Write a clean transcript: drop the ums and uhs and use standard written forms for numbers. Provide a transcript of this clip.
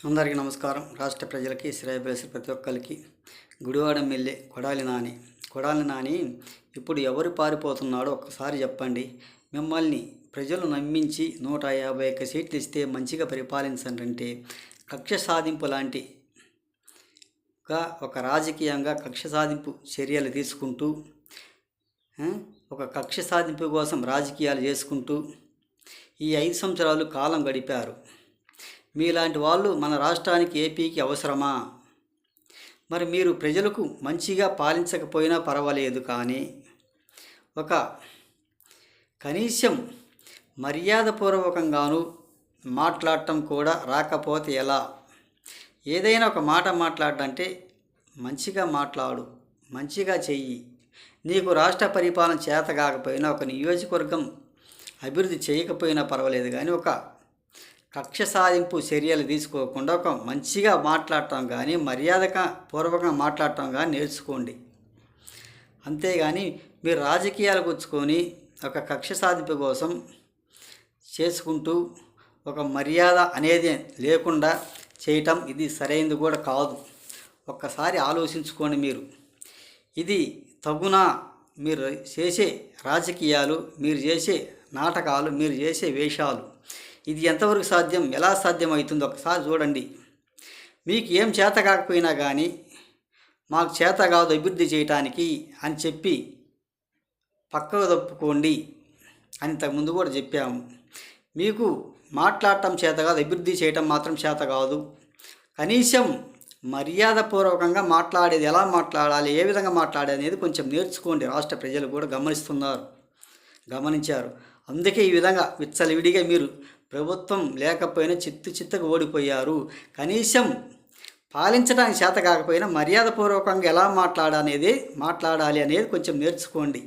అందరికీ నమస్కారం. రాష్ట్ర ప్రజలకి, శ్రేయభిలాషులు ప్రతి ఒక్కరికి గుడివాడ ఎమ్మెల్యే కొడాలి నాని ఇప్పుడు ఎవరు పారిపోతున్నాడో ఒక్కసారి చెప్పండి. మిమ్మల్ని ప్రజలు నమ్మించి 151 సీట్లు ఇస్తే మంచిగా పరిపాలించండి. కక్ష సాధింపు లాంటిగా ఒక రాజకీయంగా కక్ష సాధింపు చర్యలు తీసుకుంటూ ఒక కక్ష సాధింపు కోసం రాజకీయాలు చేసుకుంటూ ఈ 5 సంవత్సరాలు కాలం గడిపారు. మీలాంటి వాళ్ళు మన రాష్ట్రానికి, ఏపీకి అవసరమా? మరి మీరు ప్రజలకు మంచిగా పాలించకపోయినా పర్వాలేదు, కానీ ఒక కనీసం మర్యాదపూర్వకంగాను మాట్లాడటం కూడా రాకపోతే ఎలా? ఏదైనా ఒక మాట మాట్లాడంటే మంచిగా మాట్లాడు, మంచిగా చెయ్యి. నీకు రాష్ట్ర పరిపాలన చేత కాకపోయినా, ఒక నియోజకవర్గం అభివృద్ధి చేయకపోయినా పర్వాలేదు, కానీ ఒక కక్ష సాధింపు చర్యలు తీసుకోకుండా ఒక మంచిగా మాట్లాడటం కానీ, మర్యాదపూర్వకంగా మాట్లాడటం కానీ నేర్చుకోండి. అంతేగాని మీరు రాజకీయాలకు వచ్చుకొని ఒక కక్ష సాధింపు కోసం చేసుకుంటూ ఒక మర్యాద అనేది లేకుండా చేయటం ఇది సరైనది కూడా కాదు. ఒక్కసారి ఆలోచించుకోండి. ఇది తగునా? మీరు చేసే రాజకీయాలు, మీరు చేసే నాటకాలు, మీరు చేసే వేషాలు, ఇది ఎంతవరకు సాధ్యం, ఎలా సాధ్యం అవుతుందో ఒకసారి చూడండి. మీకు ఏం చేత కాకపోయినా కానీ మాకు చేత కాదు అభివృద్ధి చేయటానికి అని చెప్పి పక్కకు తప్పుకోండి అని ఇంతకుముందు కూడా చెప్పాము. మీకు మాట్లాడటం చేత కాదు, అభివృద్ధి చేయటం మాత్రం చేత కాదు. కనీసం మర్యాదపూర్వకంగా మాట్లాడేది ఎలా మాట్లాడాలి, ఏ విధంగా మాట్లాడేది అనేది కొంచెం నేర్చుకోండి. రాష్ట్ర ప్రజలు కూడా గమనించారు. అందుకే ఈ విధంగా విచ్చలవిడిగా మీరు ప్రభుత్వం లేకపోయినా చిత్తుగా ఓడిపోయారు. కనీసం పాలించడానికి చేత కాకపోయినా మర్యాదపూర్వకంగా ఎలా మాట్లాడాలి అనేది కొంచెం నేర్చుకోండి.